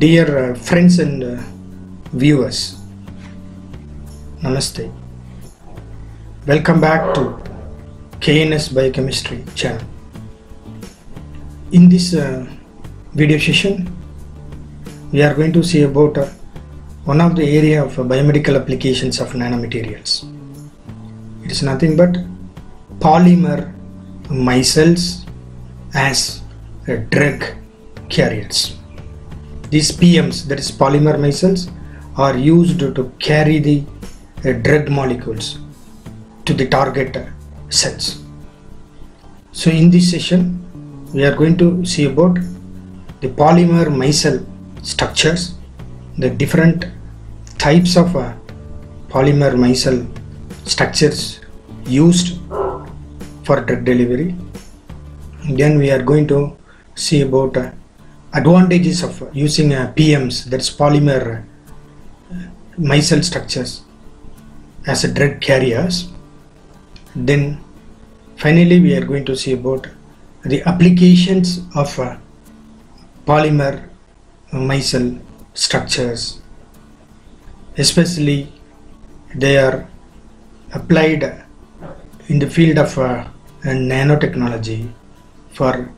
Dear friends and viewers, Namaste. Welcome back to KNS Biochemistry channel. In this video session, we are going to see about one of the area of biomedical applications of nanomaterials. It is nothing but polymer micelles as drug carriers. These PMs, that is polymer micelles, are used to carry the drug molecules to the target cells. So in this session, we are going to see about the polymer micelle structures, the different types of polymer micelle structures used for drug delivery. Then we are going to see about advantages of using PMs, that's polymer micelle structures, as a drug carriers. Then finally we are going to see about the applications of polymer micelle structures, especially they are applied in the field of nanotechnology for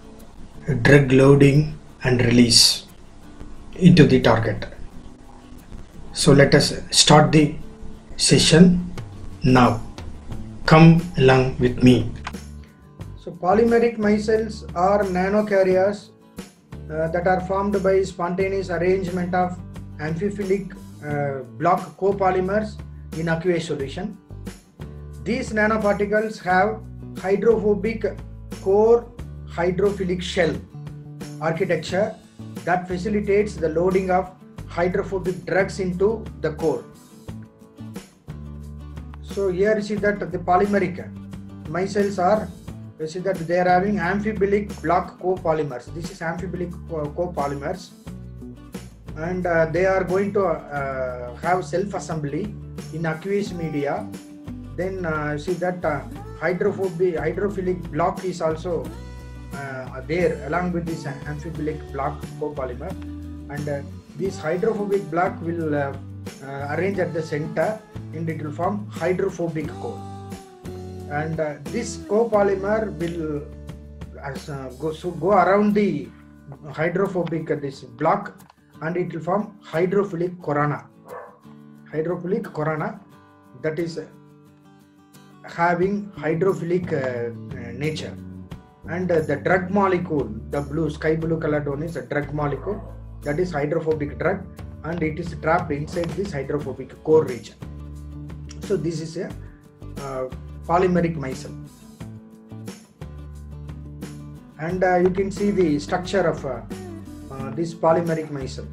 drug loading and release into the target. So let us start the session now. Come along with me. So polymeric micelles are nanocarriers that are formed by spontaneous arrangement of amphiphilic block copolymers in aqueous solution. These nanoparticles have hydrophobic core hydrophilic shell architecture that facilitates the loading of hydrophobic drugs into the core. So here you see that the polymeric micelles are, you see that they are having amphiphilic block copolymers. This is amphiphilic copolymers, and they are going to have self-assembly in aqueous media. Then see that hydrophilic block is also there along with this amphiphilic block copolymer, and this hydrophobic block will arrange at the center and it will form hydrophobic core, and this copolymer will go around the hydrophobic this block, and it will form hydrophilic corona. Hydrophilic corona, that is having hydrophilic nature. And the drug molecule, the sky blue colored one, is a drug molecule, that is hydrophobic drug, and it is trapped inside this hydrophobic core region. So this is a polymeric micelle, and you can see the structure of this polymeric micelle.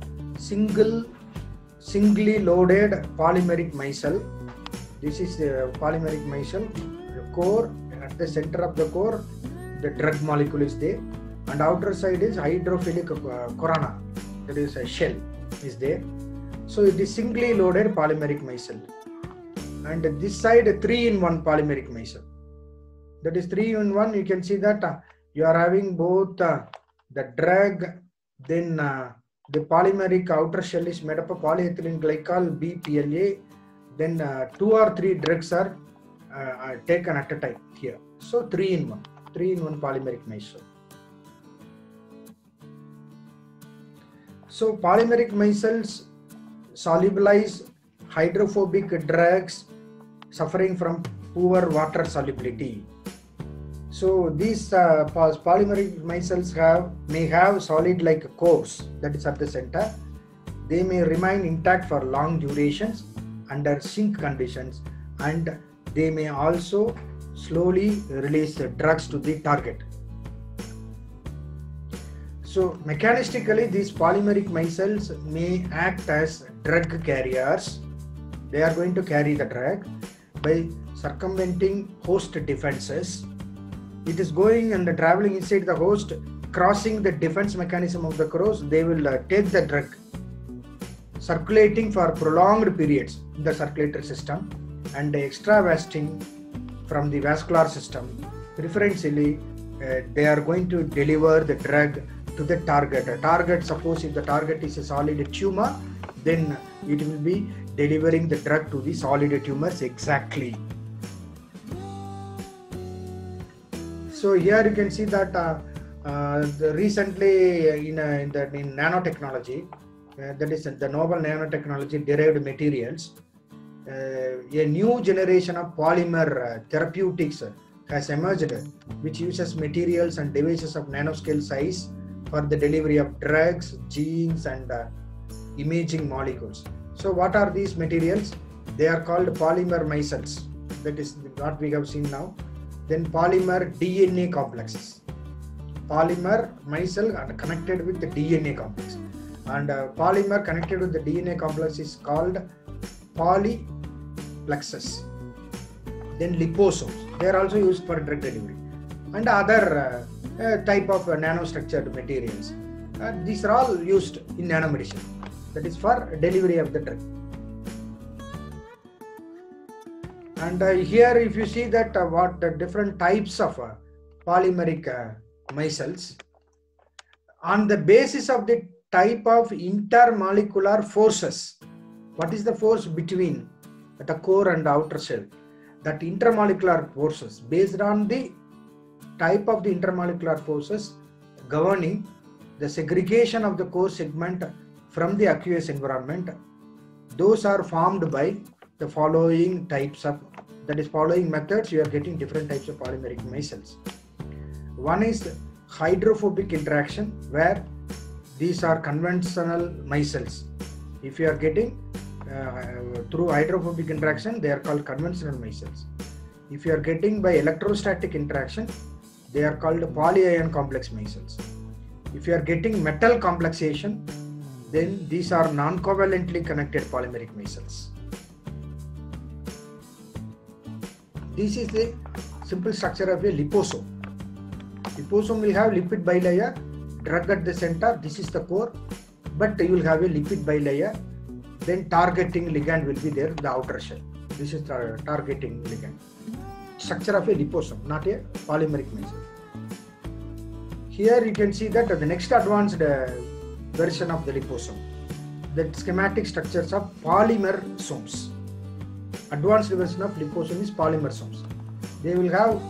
Singly loaded polymeric micelle. This is the polymeric micelle. The core, at the center of the core, the drug molecule is there, and outer side is hydrophilic corona, that is a shell is there. So it is singly loaded polymeric micelle, and this side 3-in-1 polymeric micelle, that is 3-in-1. You can see that you are having both the drug, then the polymeric outer shell is made up of polyethylene glycol BPLA, then 2 or 3 drugs are taken at a time here. So 3-in-1 polymeric micelle. So polymeric micelles solubilize hydrophobic drugs suffering from poor water solubility. So these polymeric micelles may have solid like cores, that is at the center. They may remain intact for long durations under sink conditions, and they may also slowly release drugs to the target. So mechanistically, these polymeric micelles may act as drug carriers. They are going to carry the drug by circumventing host defenses. It is going and traveling inside the host, crossing the defense mechanism of the cross. They will take the drug, circulating for prolonged periods in the circulatory system, and extravasing from the vascular system, preferentially they are going to deliver the drug to the target. Suppose if the target is a solid tumor, then it will be delivering the drug to the solid tumors exactly. So here you can see that recently in nanotechnology, that is the novel nanotechnology derived materials, a new generation of polymer therapeutics has emerged, which uses materials and devices of nanoscale size for the delivery of drugs, genes, and imaging molecules. So what are these materials? They are called polymer micelles. That is what we have seen now. Then polymer DNA complexes. Polymer micelle are connected with the DNA complex. And polymer connected with the DNA complex is called polyplexes. Then liposomes, they are also used for drug delivery, and other type of nanostructured materials. These are all used in nanomedicine, that is for delivery of the drug. And here if you see that what different types of polymeric micelles, on the basis of the type of intermolecular forces, what is the force between the core and the outer shell? That intermolecular forces, based on the type of the intermolecular forces governing the segregation of the core segment from the aqueous environment, those are formed by the following types of, that is following methods, you are getting different types of polymeric micelles. One is hydrophobic interaction, where these are conventional micelles. If you are getting through hydrophobic interaction, they are called conventional micelles. If you are getting by electrostatic interaction, they are called polyion complex micelles. If you are getting metal complexation, then these are non-covalently connected polymeric micelles. This is the simple structure of a liposome. Liposome will have lipid bilayer, drug at the center, this is the core, but you will have a lipid bilayer. Then targeting ligand will be there, the outer shell. This is the targeting ligand. Structure of a liposome, not a polymeric micelle. Here you can see that the next advanced version of the liposome, the schematic structures of polymersomes. Advanced version of liposome is polymersomes. They will have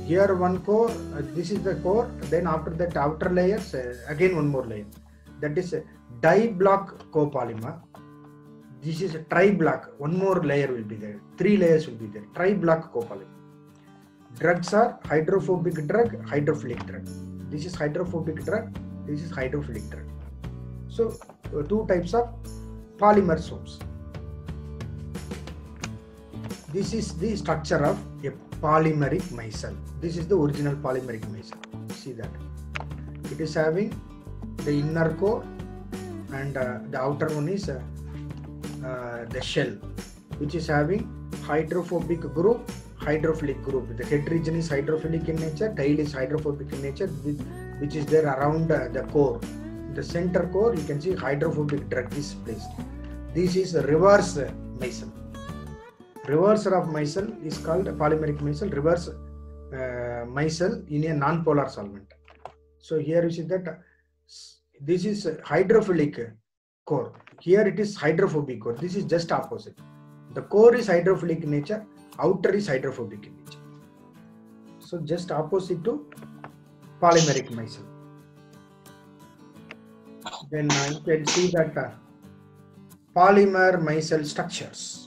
here one core, this is the core, then after that outer layers, again one more layer. That is a diblock copolymer. This is a triblock, one more layer will be there, 3 layers will be there, triblock copolymer. Drugs are hydrophobic drug, hydrophilic drug. This is hydrophobic drug, this is hydrophilic drug. So, 2 types of polymersomes. This is the structure of a polymeric micelle. This is the original polymeric micelle. See that. It is having the inner core and the outer one is the shell, which is having hydrophobic group, hydrophilic group. The head region is hydrophilic in nature, tail is hydrophobic in nature, which is there around the core. The center core, you can see hydrophobic drug is placed. This is a reverse micelle. Reverser of micelle is called a polymeric micelle, reverse micelle in a non-polar solvent. So here you see that this is hydrophilic core. Here it is hydrophobic core. This is just opposite. The core is hydrophilic in nature, outer is hydrophobic in nature. So just opposite to polymeric micelle. Then you can see that polymer micelle structures.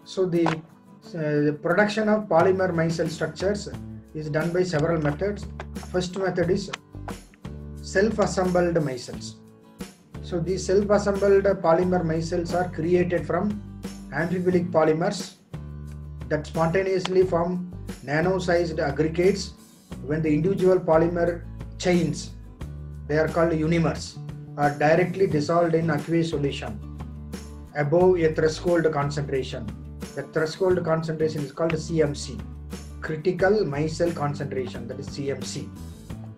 So the production of polymer micelle structures is done by several methods. First method is self-assembled micelles. So these self-assembled polymer micelles are created from amphiphilic polymers that spontaneously form nano-sized aggregates when the individual polymer chains, they are called unimers, are directly dissolved in aqueous solution above a threshold concentration. The threshold concentration is called CMC, critical micelle concentration, that is CMC,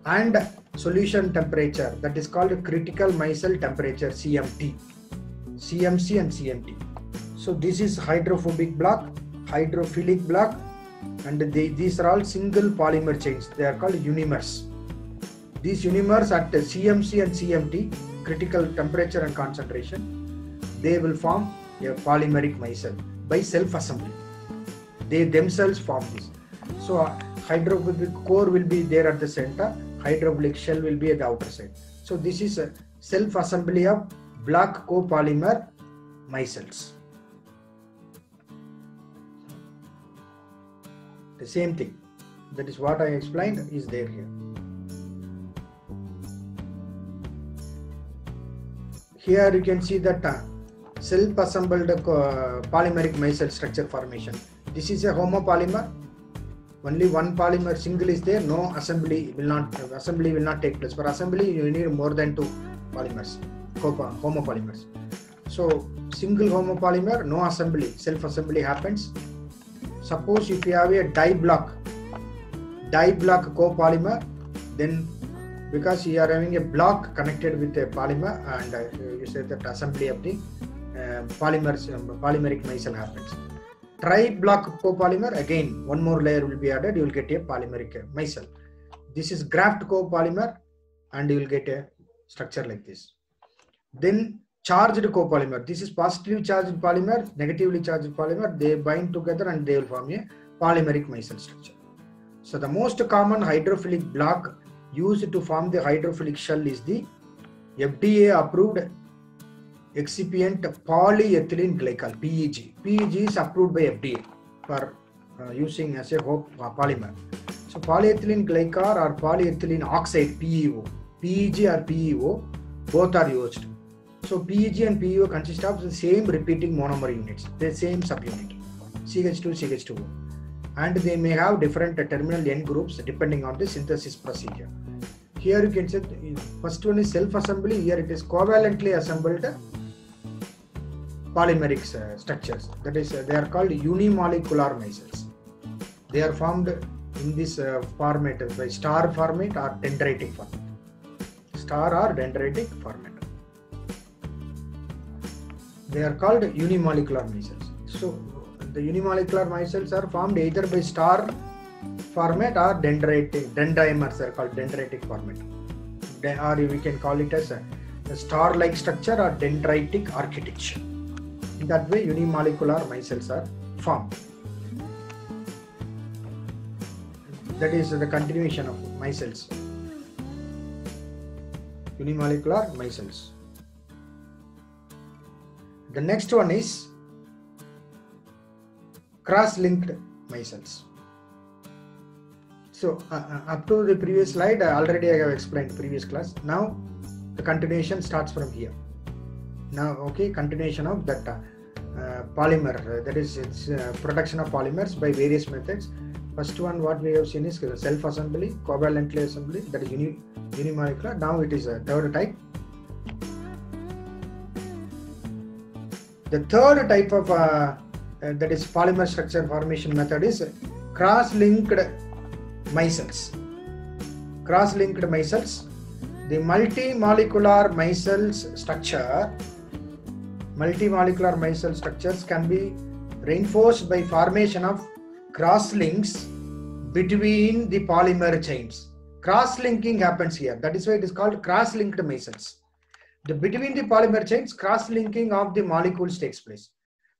and solution temperature, that is called critical micelle temperature, CMT, CMC and CMT. So this is hydrophobic block, hydrophilic block, and these are all single polymer chains. They are called unimers. These unimers at CMC and CMT, critical temperature and concentration, they will form a polymeric micelle by self-assembly. They themselves form this. So hydrophilic core will be there at the center, hydrophilic shell will be at the outer side. So this is a self-assembly of black copolymer micelles. The same thing, that is what I explained, is there here. Here you can see that self-assembled polymeric micelle structure formation. This is a homopolymer. Only one polymer single is there. No assembly will not take place. For assembly, you need more than two polymers, homopolymers. So single homopolymer, no assembly, self-assembly happens. Suppose if you have a di-block copolymer, then because you are having a block connected with a polymer, and you say that assembly of the polymeric micelle happens. Tri-block copolymer, again one more layer will be added, you will get a polymeric micelle. This is graft copolymer, and you will get a structure like this. Then charged copolymer, this is positively charged polymer, negatively charged polymer, they bind together and they will form a polymeric micelle structure. So the most common hydrophilic block used to form the hydrophilic shell is the FDA approved excipient polyethylene glycol, PEG. PEG is approved by FDA for using as a polymer. So polyethylene glycol or polyethylene oxide, PEO, PEG or PEO, both are used. So PEG and PEO consist of the same repeating monomer units, the same subunit, CH2, CH2O, and they may have different terminal N groups depending on the synthesis procedure. Here you can say first one is self-assembly. Here it is covalently assembled polymeric structures. That is, they are called unimolecular micelles. They are formed in this format by star format or dendritic format. Star or dendritic format. They are called unimolecular micelles. So the unimolecular micelles are formed either by star format or dendrimers are called dendritic format, or we can call it as a star-like structure or dendritic architecture. In that way, unimolecular micelles are formed. That is the continuation of micelles. Unimolecular micelles. The next one is cross-linked micelles. So up to the previous slide, already I have explained previous class. Now the continuation starts from here. Now, okay, continuation of that polymer, that is its production of polymers by various methods. First one what we have seen is self-assembly, covalently assembly, that is unimolecular. Now it is a third type. The third type of that is polymer structure formation method is cross-linked micelles. Cross-linked micelles. The multi-molecular micelles structure, multi-molecular micelle structures can be reinforced by formation of cross-links between the polymer chains. Cross-linking happens here. That is why it is called cross-linked micelles. Between the polymer chains, cross-linking of the molecules takes place.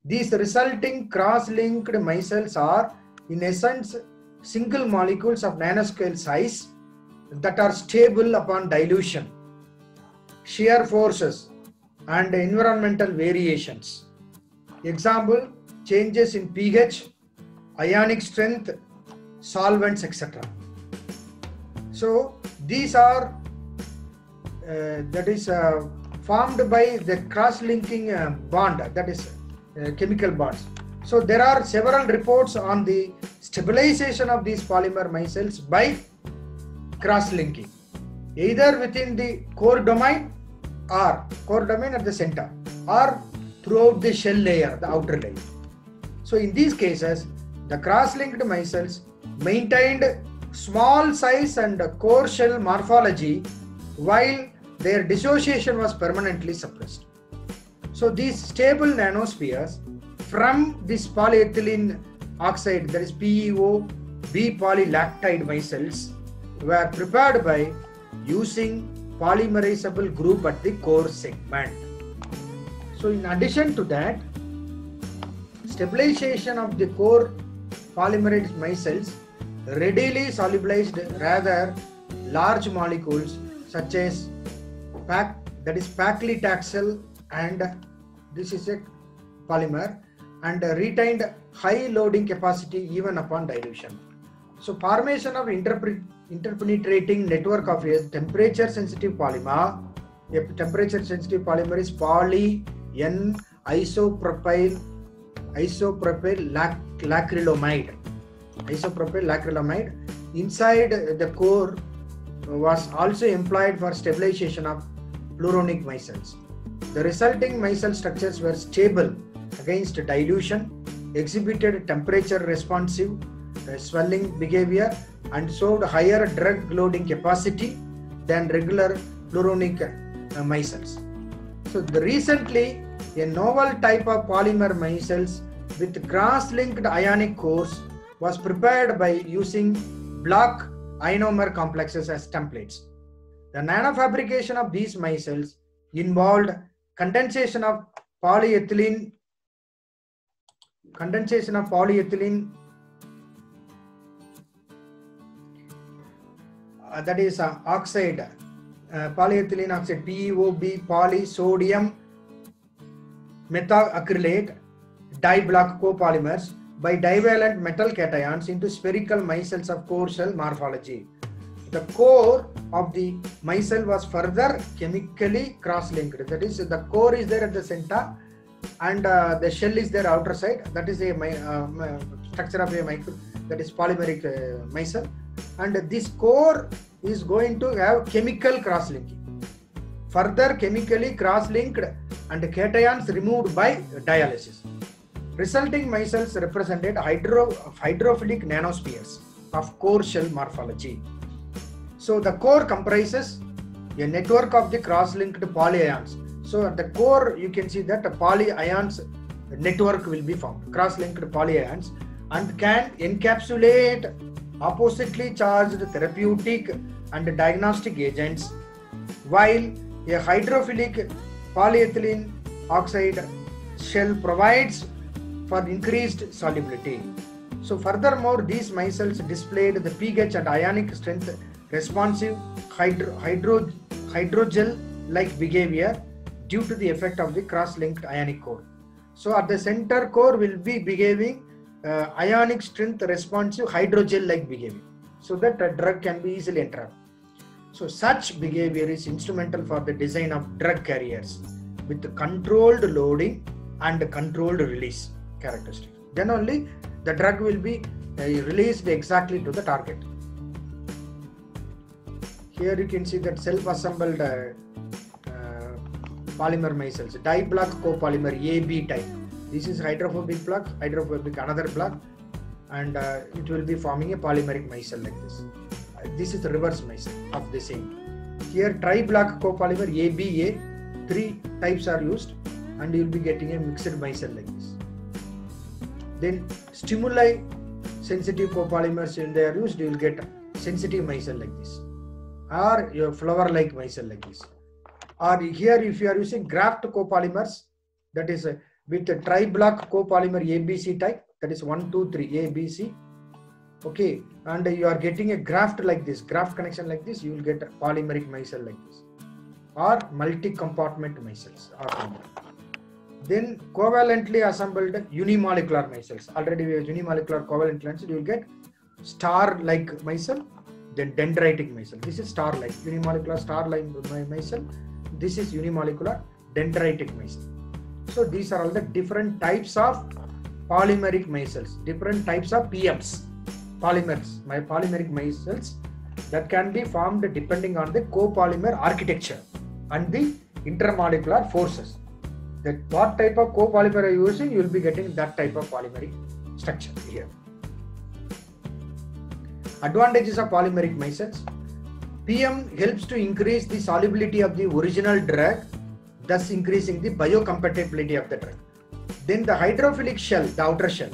These resulting cross-linked micelles are, in essence, single molecules of nanoscale size that are stable upon dilution, shear forces, and environmental variations. Example, changes in pH, ionic strength, solvents, etc. So these are formed by the cross-linking bond, that is chemical bonds. So there are several reports on the stabilization of these polymer micelles by cross-linking, either within the core domain at the center, or throughout the shell layer, the outer layer. So in these cases, the cross-linked micelles maintained small size and core shell morphology while their dissociation was permanently suppressed. So these stable nanospheres from this polyethylene oxide, that is PEO B polylactide micelles, were prepared by using polymerizable group at the core segment. So in addition to that, stabilization of the core polymerized micelles readily solubilized rather large molecules such as paclitaxel, and this is a polymer, and retained high loading capacity even upon dilution. So formation of interpenetrating network of a temperature sensitive polymer. A temperature sensitive polymer is poly N isopropyl lacrylamide. Inside the core was also employed for stabilization of pluronic micelles. The resulting micelle structures were stable against dilution, exhibited temperature responsive swelling behavior, and showed higher drug loading capacity than regular pluronic micelles. So recently, a novel type of polymer micelles with cross-linked ionic cores was prepared by using block ionomer complexes as templates. The nanofabrication of these micelles involved condensation of polyethylene that is oxide, polyethylene oxide, PEOB polysodium methacrylate diblock copolymers by divalent metal cations into spherical micelles of core shell morphology. The core of the micelle was further chemically cross-linked. That is, the core is there at the center and the shell is there outer side. That is a structure of a that is polymeric micelle, and this core is going to have chemical cross-linking. Further chemically cross-linked and cations removed by dialysis. Resulting micelles represented hydrophilic nanospheres of core shell morphology. So the core comprises a network of the cross-linked polyions. So at the core you can see that a polyions network will be formed, cross-linked polyions, and can encapsulate oppositely charged therapeutic and diagnostic agents, while a hydrophilic polyethylene oxide shell provides for increased solubility. So furthermore, these micelles displayed the pH and ionic strength responsive hydrogel-like behavior due to the effect of the cross-linked ionic core. So at the center core will be behaving ionic strength responsive hydrogel-like behavior, so that a drug can be easily entered. So such behavior is instrumental for the design of drug carriers with controlled loading and controlled release characteristics. Then only the drug will be released exactly to the target. Here you can see that self-assembled polymer micelles, diblock copolymer AB type. This is hydrophobic block, another block, and it will be forming a polymeric micelle like this. This is the reverse micelle of the same. Here tri-block copolymer ABA, 3 types are used, and you will be getting a mixed micelle like this. Then stimuli sensitive copolymers, when they are used, you will get sensitive micelle like this, or your flower-like micelle like this. Or here, if you are using graft copolymers, that is with a tri-block copolymer ABC type, that is 1, 2, 3 ABC. Okay, and you are getting a graft like this, graft connection like this, you will get a polymeric micelle like this, or multi-compartment micelles. Then covalently assembled unimolecular micelles. Already we have unimolecular covalent lines. You will get star-like micelle, then dendritic micelle. This is star-like, unimolecular star-like micelle. This is unimolecular dendritic micelle. So these are all the different types of polymeric micelles, different types of PMs, polymeric micelles that can be formed depending on the copolymer architecture and the intermolecular forces. That what type of copolymer are you using, you will be getting that type of polymeric structure here. Advantages of polymeric micelles. PM helps to increase the solubility of the original drug, thus increasing the biocompatibility of the drug. Then the hydrophilic shell, the outer shell,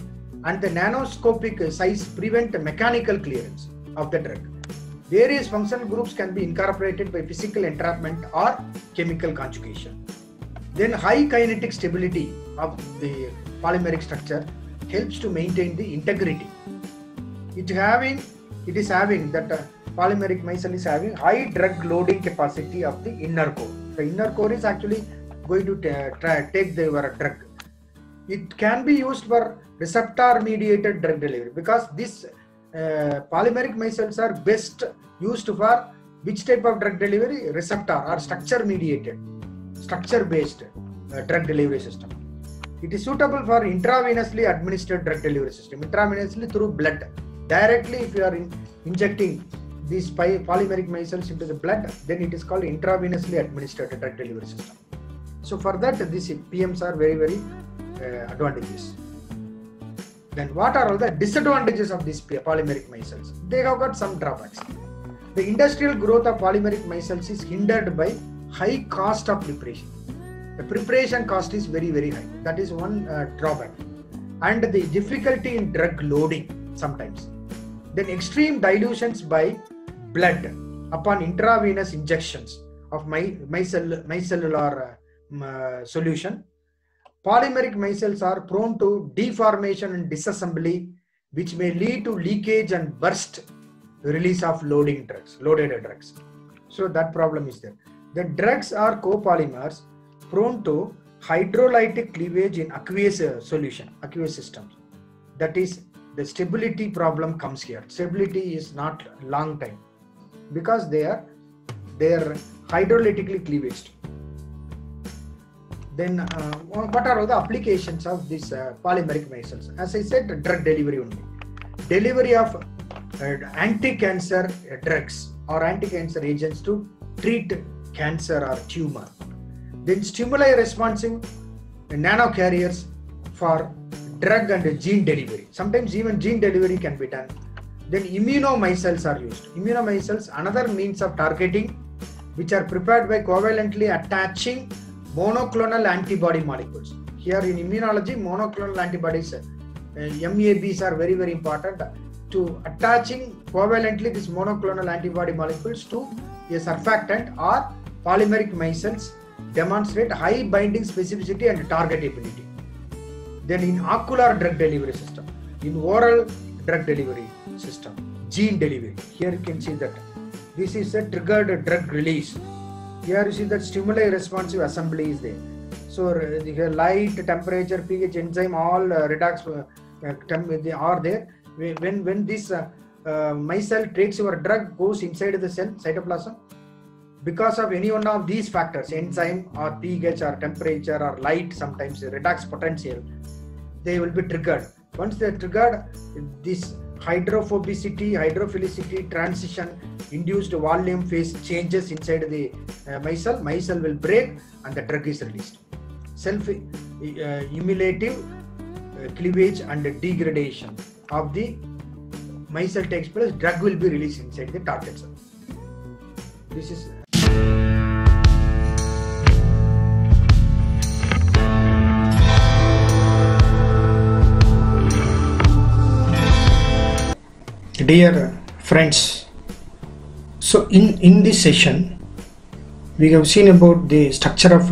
and the nanoscopic size prevent mechanical clearance of the drug. Various functional groups can be incorporated by physical entrapment or chemical conjugation. Then high kinetic stability of the polymeric structure helps to maintain the integrity. It is having that polymeric micelle is having high drug loading capacity of the inner core. The inner core is actually going to take the drug. It can be used for receptor mediated drug delivery, because this polymeric micelles are best used for which type of drug delivery? Receptor or structure based drug delivery system. It is suitable for intravenously administered drug delivery system. Intravenously through blood. Directly if you are injecting these polymeric micelles into the blood, then it is called intravenously administered drug delivery system. So for that, these PMs are very advantageous. Then what are all the disadvantages of these polymeric micelles? They have got some drawbacks. The industrial growth of polymeric micelles is hindered by high cost of preparation. The preparation cost is very high. That is one drawback. And the difficulty in drug loading sometimes. Then extreme dilutions by blood upon intravenous injections of micellar solution. Polymeric micelles are prone to deformation and disassembly, which may lead to leakage and burst release of loaded drugs. So that problem is there. The drugs are copolymers prone to hydrolytic cleavage in aqueous systems. That is, the stability problem comes here. Stability is not long time because they are hydrolytically cleavaged. Then what are all the applications of these polymeric micelles? As I said, drug delivery only. Delivery of anti-cancer drugs or anti-cancer agents to treat cancer or tumor. Then stimuli responsive nanocarriers for drug and gene delivery. Sometimes even gene delivery can be done. Then immunomicelles are used. Immunomicelles, another means of targeting, which are prepared by covalently attaching monoclonal antibody molecules. Here in immunology, monoclonal antibodies, MABs are very important. To attaching covalently these monoclonal antibody molecules to a surfactant or polymeric micelles demonstrate high binding specificity and targetability. Then in ocular drug delivery system, in oral drug delivery system, gene delivery, here you can see that this is a triggered drug release. Here you see that stimuli responsive assembly is there. So the light, temperature, pH, enzyme, all redox they are there. When this micelle takes your drug, goes inside the cell cytoplasm, because of any one of these factors, enzyme or pH or temperature or light, sometimes redox potential, they will be triggered. Once they are triggered, this hydrophobicity, hydrophilicity transition induced volume phase changes inside the micelle will break and the drug is released. Self-emulative cleavage and degradation of the micelle takes place, drug will be released inside the target cell. This is dear friends. So in this session we have seen about the structure of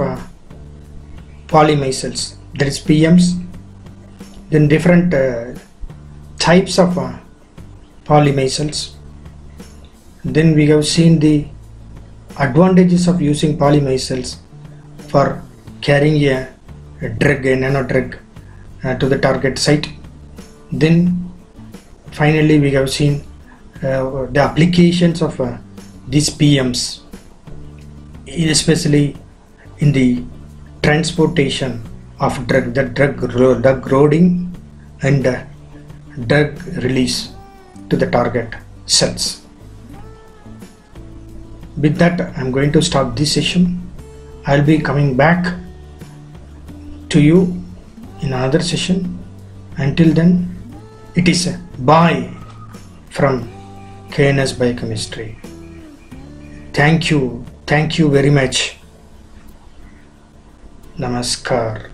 polymicelles, that is PMs, then different types of polymicelles. Then we have seen the advantages of using polymicelles for carrying a drug, a nano drug to the target site. Then finally we have seen the applications of these PMs, especially in the transportation of drug, the drug loading and drug release to the target cells. With that, I am going to stop this session. I will be coming back to you in another session. Until then, it is a bye from KNS Biochemistry. Thank you very much. Namaskar.